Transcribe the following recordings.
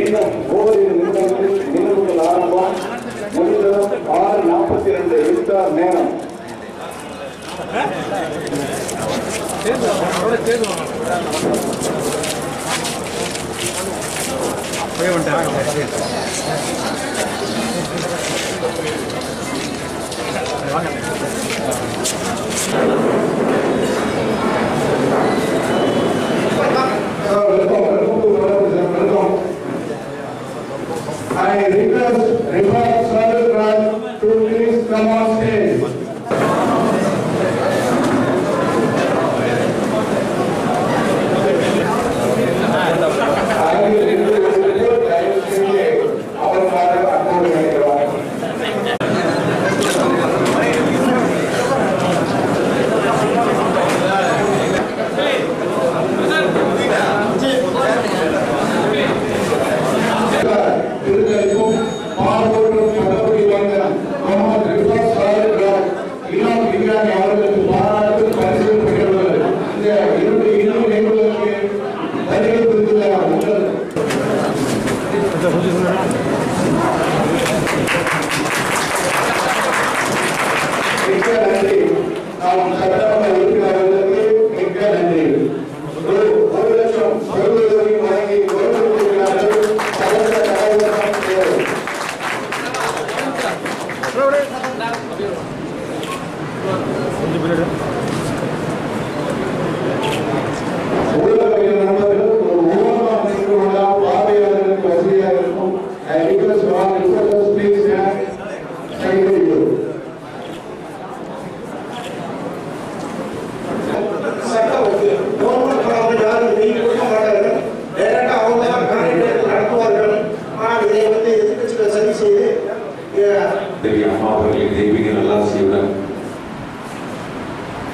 இன்னும் ஓரிரு நிமிடங்களில் நிகழ்வுகள் ஆரம்பம். முடிந்ததும் 6:42 விழுக்கார் நேரம். I request Sagar Raj to please come on stage.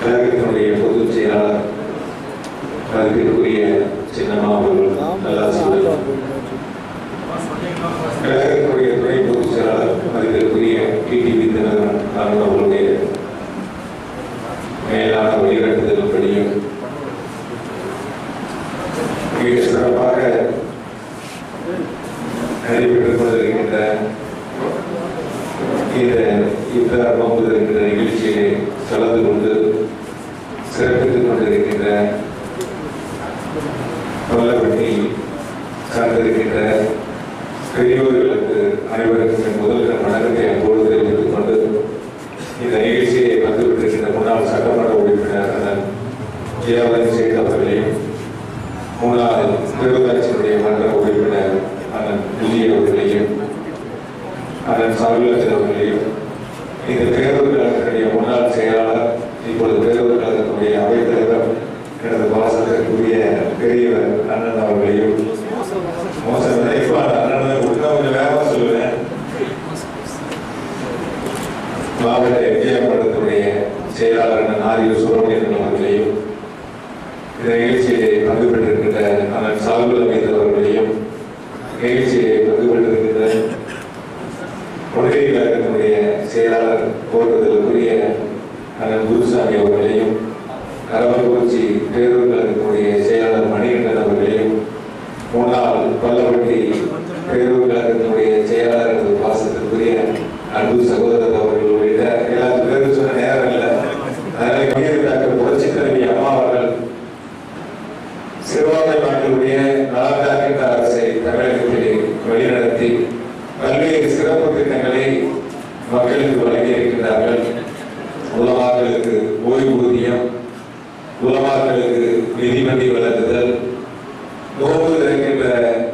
கழகத்தினுடைய பொதுச் செயலாளர் மதிப்பிற்குரிய சின்னம்மா அவர்கள் நல்லாசியுடன், கழகத்தினுடைய துணை பொதுச் செயலாளர் மதிப்பிற்குரிய டிடிவி தினகரன் அவர்களுடைய மேலான வழிகாட்டுதல்படியும் மிக சிறப்பாக நடைபெற்றுக் கொண்டிருக்கின்ற இந்த இப்தார் நோன்பு என்கிற நிகழ்ச்சியிலே கலந்து கொண்டு சிறப்பித்துக் கொண்டிருக்கின்ற பல்லவட்டி சார்ந்திருக்கின்ற பெரியோர்களுக்கு அனைவருக்கும் முதல் வணக்கத்தை அப்போது தெரிவித்துக் கொண்டு இந்த நிகழ்ச்சியை வந்துவிட்டிருக்கின்ற முன்னாள் சட்டமன்ற உறுப்பினர் அண்ணன் ஜெயவர்தன் சேகர் அவர்களையும், முன்னாள் பேரூராட்சியினுடைய மன்ற உறுப்பினர் அண்ணன் டில்லி அவர்களையும், அண்ணன் சவுலத் அவர்களையும், இந்த பேரூர் கழகத்தினுடைய முன்னாள் செயலாளர், இப்பொழுது பேரூர் கழகத்தினுடைய அவைத்தலைவர், எனது பாசத்திற்குரிய பெரியவர் அண்ணன் அவர்களையும், மோசம் நினைப்பார் அண்ணன் கொஞ்சம் வேகமாக சொல்லுவேன், மாவட்ட எம்ஜிஆர் மன்றத்தினுடைய செயலாளர் அண்ணன் ஆரியர் சுப்பிரமணியன் அவர்களையும், இந்த நிகழ்ச்சியிலே பங்கு பெற்றிருக்கின்ற அண்ணன் சாகுல் அமீத் அவர்களையும், நிகழ்ச்சியிலே பங்கு பெற்றிருக்கின்ற கொள்கை கழகத்தினுடைய செயலாளர் போற்றுதலுக்குரிய அண்ணன் குருசாமி அவர்களையும், கரவக்குறிச்சி பேரூர் கழகத்தினுடைய செயலாளர் மணிகண்டன் அவர்களையும், முன்னாள் பல்லவட்டி பேரூர் கழகத்தினுடைய செயலாளர் பாசத்திற்குரிய அன்பு சகோதரர் அவர்கள் உள்ளிட்ட எல்லாத்து பேரும் சொன்ன நேரம் இல்லை. அதனால புரட்சி தலைவி அம்மா அவர்கள் சிறுபான்மை மக்களுடைய நலன்காக்கின்ற அரசை தமிழகத்திலே வழிநடத்தி பல்வேறு சிறப்பு திட்டங்களை மக்களுக்கு வழங்கியிருக்கிறார்கள். உலமாக்களுக்கு ஓய்வூதியம், உலமாக்களுக்கு நிதிமண்டி வழங்குதல், நோன்பு இருக்கின்ற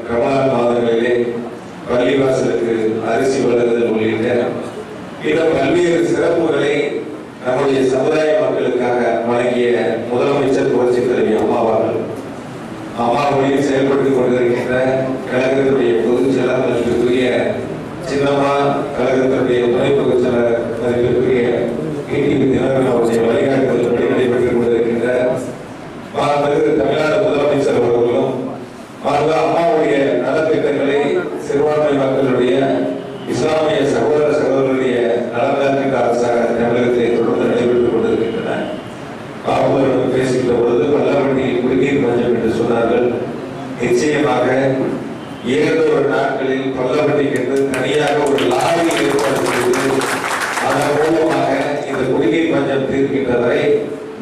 ரமலான் மாதங்களிலே பள்ளிவாசலுக்கு அரிசி வழங்குதல் உள்ளிட்ட இந்த பல்வேறு சிறப்புகளை நம்முடைய சமுதாய மக்களுக்காக வழங்கிய முதலமைச்சர் புரட்சி தலைவி அம்மாவார்கள். அம்மா வழியில் செயல்பட்டுக் கொண்டிருக்கின்ற கழகத்தினுடைய பொதுச் செயலாளர் மதிப்பிற்குரிய சின்னம்மா, கழகத்தினுடைய துணை பொதுச் செயலாளர் மதிப்பிற்குரிய டிடிவி தினகரன் அவருடைய வழிகாட்டுதல்படி நடைபெற்றுக் கொண்டிருக்கின்ற தமிழ்நாடு முதலமைச்சர் அவர்களும் அம்மாவுடைய நலத்திட்டங்களை சிறுபான்மை மக்களுடைய இஸ்லாமிய சகோதர சகோதரருடைய நலன்காக்கின்ற அரசாக தமிழகத்தை தொடர்ந்து நடைபெற்றுக் கொண்டிருக்கின்றன. பாபுவர்கள் பேசுகின்ற பொழுது பல்லவட்டியில் குடிநீர் பஞ்சம் என்று சொன்னார்கள். நிச்சயமாக 7 நாட்களில் பல்லவண்டிக்கு என்று தனியாக ஒரு லாரி ஏற்பாடு செய்து அதன் மூலமாக இந்த குடிநீர் பஞ்சம் தீர்க்கின்ற வரை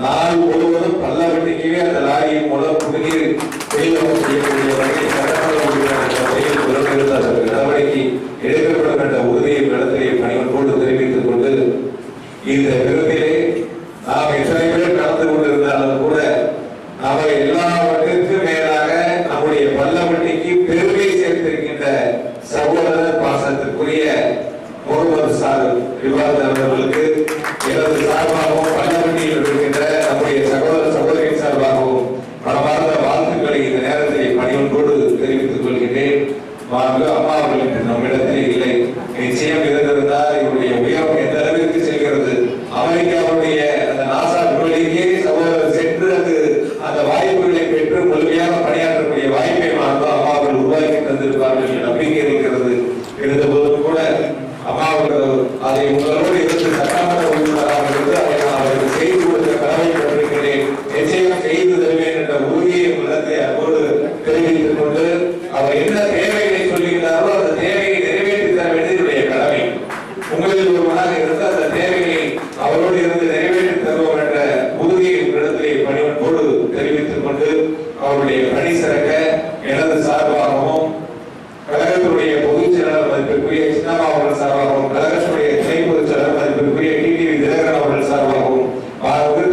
நாள் முழுவதும் பல்லவண்டிக்கவே அந்த லாரியின் மூலம் குடிநீர் விநியோகம் செய்யக்கூடிய வகையில் நடவடிக்கை எடுக்கப்படும் என்ற உறுதியை இடத்திலே பணிவன்போடு தெரிவித்துக் கொண்டு இந்த விருதிலே நாம் எத்தனை பேர் கலந்து கொண்டிருந்தாலும் கூட அவை எல்லாவற்றிற்கும் மேலாக நம்முடைய பல்லவண்டிக்கு பெருமை சேர்த்திருக்கின்ற சகோதரர் பாசத்திற்குரிய முகமது சார் விவாதம் அவர்களுக்கு எனது சார்பாகவும் பல்லவண்டியில் இருக்கின்ற நம்முடைய சகோதர சகோதரின் சார்பாகவும் மனமார்ந்த வாழ்த்துக்களை இந்த நேரத்தில் பணிவன்போடு தெரிவித்துக் கொள்கின்றேன். அம்மா அவர்களுக்கு நம்மிடத்தில் இல்லை. நிச்சயம் இருந்திருந்தால் இவருடைய உயரம் எந்த அளவிற்கு செல்கிறது. அமெரிக்காவுடைய அந்த நாசா விண்வெளிக்கே சகோதரர் சென்று அந்த வாய்ப்புகளை பெற்று முழுமையாக பணியாற்றக்கூடிய வாய்ப்பை அம்மா அவர்கள் உருவாக்கி தந்திருப்பார்கள் நம்பிக்கை இருக்கிறது. இருந்தபோதும் கூட அம்மா அவர்கள் அதை உங்களோடு இருந்து சட்டமன்ற உறுப்பினராக இருந்து அதை நான் அவர்களுக்கு செய்து கொடுக்க கடமைப்பட்டிருக்கிறேன். நிச்சயம் செய்து தருவேன் என்ற உறுதியை உள்ளத்தை அன்போடு தெரிவித்துக் கொண்டு அவர் என்ன தேவைகளை சொல்லுகிறாரோ அந்த தேவையை நிறைவேற்றி தர வேண்டியதுடைய கடமை. உங்களில் ஒருவராக இருந்து அந்த தேவையை அவரோடு இருந்து நிறைவேற்றி தருவோம் என்ற உறுதியை உங்களிடத்திலே பணிவன்போடு தெரிவித்துக் கொண்டு அவருடைய பணி சிறக்க எனது சார்பாகவும் கழகத்துடைய பொதுச் செயலாளர் மதிப்பிற்குரிய சின்னம்மா அவர்கள் சார்பாகவும் கழகத்துடைய துணை பொதுச் செயலாளர் மதிப்பிற்குரிய டிடிவி தினகரன் அவர்கள் சார்பாகவும்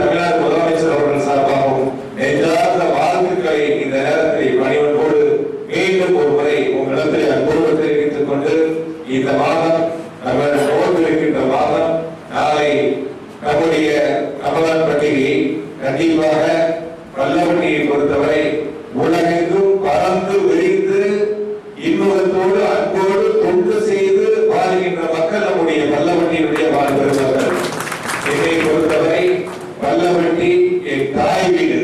தமிழ்நாடு முதலமைச்சர் அவர்கள் சார்பாகவும் நெஞ்சார்ந்த வாழ்த்துக்களை இந்த நேரத்தில் பணிவன்போடு மீண்டும் ஒரு முறை உங்களிடத்தில் அன்போடு தெரிவித்துக் கொண்டு இந்த மாதம் நம்ம நோக்கிருக்கின்ற மாதம் நாளை நம்முடைய ரமலான் பண்டிகை கண்டிப்பாக பல்லவண்டியை பொறுத்தவரை உலகெங்கும் பறந்து விரிந்து இன்னொருத்தோடு அன்போடு தொண்டு செய்து வாழ்கின்ற மக்கள் நம்முடைய பல்லவண்டியினுடைய வாழ்பெறுவார்கள். என்னை பொறுத்தவரை பல்லவண்டி என் தாய் வீடு.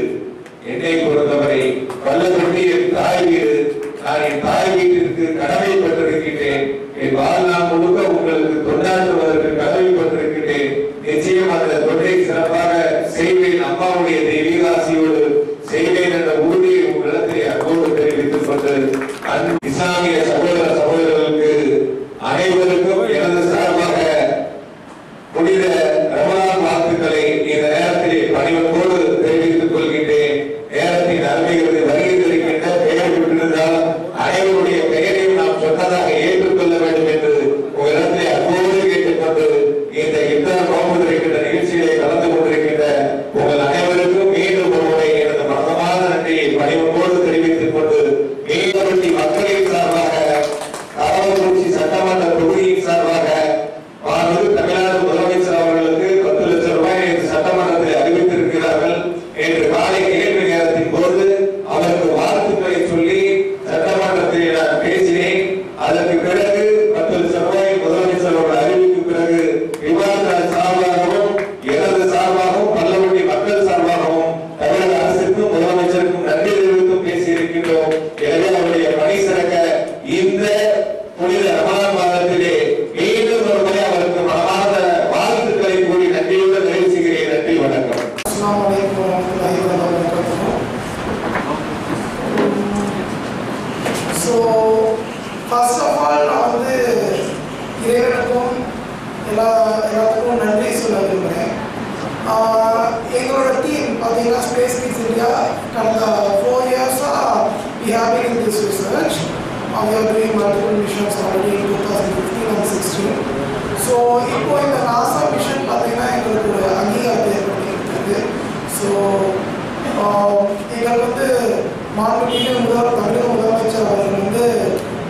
என்னை பொறுத்தவரை பல்லவண்டி என் தாய் வீடு. நான் என் தாய் வீட்டிற்கு கடமைப்பட்டிருக்கின்றேன். என் வாழ்நாள் முழுக்க உங்களுக்கு தொண்டாற்றுவதற்கு கடமைப்பட்டிருக்கின்றேன். நிச்சயம் அந்த தொண்டை சிறப்பாக செய்வேன். அம்மாவுடைய தெய்வீகாசியோடு செய்வேன் என்ற உறுதியை உங்களிடத்தை அன்போடு தெரிவித்துக் கொண்டு இஸ்லாமிய சகோதர சகோதரர்களுக்கு அனைவருக்கும் எனது சார்பாக புனித ரமலான் வாழ்த்துக்களை இந்த நேரத்திலே பணிவன்போடு தெரிவித்துக் கொள்கின்றேன். நேரத்தின் அருமைகளை வருகின்ற பெயர் விட்டிருந்தால் அனைவருடைய பெயரையும் நாம் சொன்னதாக ஏற்றுக்கொள்ள வேண்டும் என்று உங்களிடத்திலே அன்போடு கேட்டுக்கொண்டு இந்த இஃப்தார் நோன்பு இருக்கின்ற நிகழ்ச்சியிலே கலந்து கொண்டிருக்கின்ற உங்கள் அனைவருக்கும் மீண்டும் ஒருமுறை எனது மனமார்ந்த நன்றியை பணிவன்போடு தெரிவித்துக் கொண்டு மீனவட்டி மக்களின் சார்பாக காவல்குறிச்சி சட்டமன்ற தொகுதியின் சார்பாக தமிழ்நாடு முதலமைச்சர் அவர்களுக்கு 10 லட்சம் ரூபாய் சட்டமன்றத்தில் அறிவித்திருக்கிறார்கள் என்று காலை கேள்வி நேரத்தின் போது அவருக்கு வாழ்த்துக்களை சொல்லி சட்டமன்றத்தில் நான் பேசினேன். அதற்கு பிறகு 10 லட்சம் ரூபாய் முதலமைச்சர் அவர்கள் அறிவிக்கு பிறகு விவாத சார்பாகவும் எனது சார்பாகவும் பல்லவண்டி மக்கள் சார்பாகவும் தமிழக அரசுக்கும் முதலமைச்சருக்கும் நன்றி தெரிவித்தும் பேசியிருக்கின்றோம். எனவே அவருடைய பணி சிறக்க இந்த புனித ரமலான் மாதத்திலே மீண்டும் ஒரு முறை அவருக்கு மனமார்ந்த வாழ்த்துக்களை கூறி நன்றியோடு நிறைவு செய்கிறேன். நன்றி, வணக்கம். ஃபர்ஸ்ட் ஆஃப் ஆல் நான் வந்து இறைவனுக்கும் எல்லாத்துக்கும் நன்றி சொல்ல விரும்புகிறேன். எங்களோட டீம் பார்த்தீங்கன்னா ஸ்பேஸ் கிட்ஸ் இந்தியா கடந்த 4 இயர்ஸாக we have been in this research. We are doing multiple missions already in 2015 and 16. So இப்போ இந்த நாசா மிஷன் பார்த்தீங்கன்னா எங்களுக்கு ஒரு அங்கீகாரத்தை ஏற்படுத்தியிருக்கிறது. ஸோ எங்களுக்கு வந்து மாண்புமிகு தமிழக முதலமைச்சர் அவர்கள் வந்து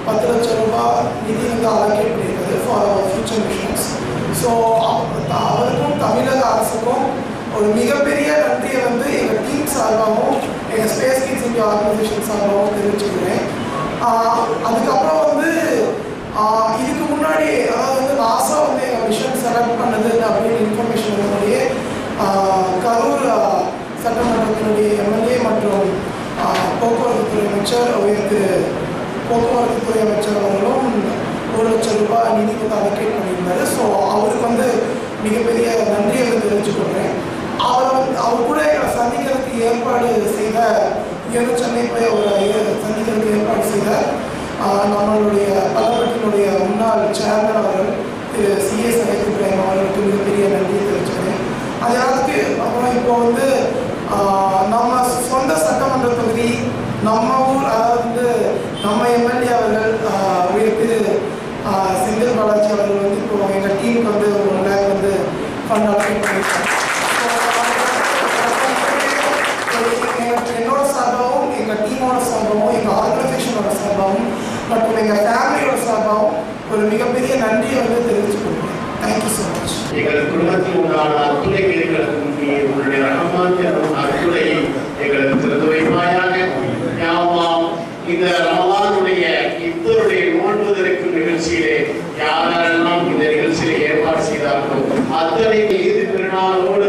10 லட்சம் ரூபாய் நிதி வந்து அலோகேட் பண்ணியிருக்காரு for our future missions. So அவருக்கும் தமிழக அரசுக்கும் ஒரு மிகப்பெரிய நன்றியை வந்து எங்கள் டீம் சார்பாகவும் எங்கள் ஸ்பேஸ் கிட்ஸ் இந்தியா ஆர்கனைசேஷன் சார்பாகவும் தெரிவிச்சுக்கிறேன். அதுக்கப்புறம் வந்து இதுக்கு முன்னாடி அதாவது வந்து நாசா வந்து எங்கள் மிஷன் செலக்ட் பண்ணது அப்படின்னு இன்ஃபர்மேஷன் முன்னாடியே கரூர் சட்டமன்றத்தினுடைய எம்எல்ஏ மற்றும் போக்குவரத்துத்துறை அமைச்சர் உயர்த்து போக்குவரத்துத்துறை அமைச்சர் அவர்களும் 1 லட்சம் ரூபாய் நிதி வந்து அலோகேட் பண்ணியிருந்தாரு. ஸோ அவருக்கு வந்து மிகப்பெரிய நன்றியை வந்து தெரிவிச்சுக்கொள்கிறேன். அவர் கூட எங்களை சந்திக்கிறதுக்கு ஏற்பாடு செய்த சென்னை போய் அவர் சந்திக்கிறதுக்கு ஏற்பாடு செய்த நம்மளுடைய பல்லவற்றினுடைய முன்னாள் சேர்மன் அவர்கள் திரு CS சையத் இப்ராஹிம் அவர்களுக்கு மிகப்பெரிய நன்றியை தெரிவிச்சுக்கிறேன். அது எல்லாத்துக்கு அப்புறம் இப்போ வந்து நம்ம சொந்த சட்டமன்ற தொகுதி நம்ம ஊர், அதாவது நம்ம எம்எல்ஏ அவர்கள் திரு செந்தில் பாலாஜி அவர்கள் வந்து இப்போ எங்கள் டீமுக்கு வந்து 1 lakh வந்து ஃபண்ட் அலோகேட் பண்ணியிருக்காங்க. என்னோட சார்பாகவும், எங்கள் டீமோட சார்பாகவும், எங்கள் ஆர்கனைசேஷனோட சார்பாகவும் மற்றும் எங்கள் ஃபேமிலியோட சார்பாகவும் ஒரு மிகப்பெரிய நன்றியை வந்து தெரிவித்துக் கொள்கிறேன். Thank you so much. எங்கள் குடும்பத்தில் உண்டான அத்துணைக்கு எங்களுக்கு உங்களுடைய ரஹ்மான் எனும் அத்துணையை எங்களுக்கு திறந்து வைப்பாயாக. இந்த ரமலானுடைய இத்தருடைய நோன்பு திறக்கும் நிகழ்ச்சியிலே யாரெல்லாம் இந்த நிகழ்ச்சியிலே ஏற்பாடு செய்தார்களோ அத்தனை ஈது பெருநாளோடு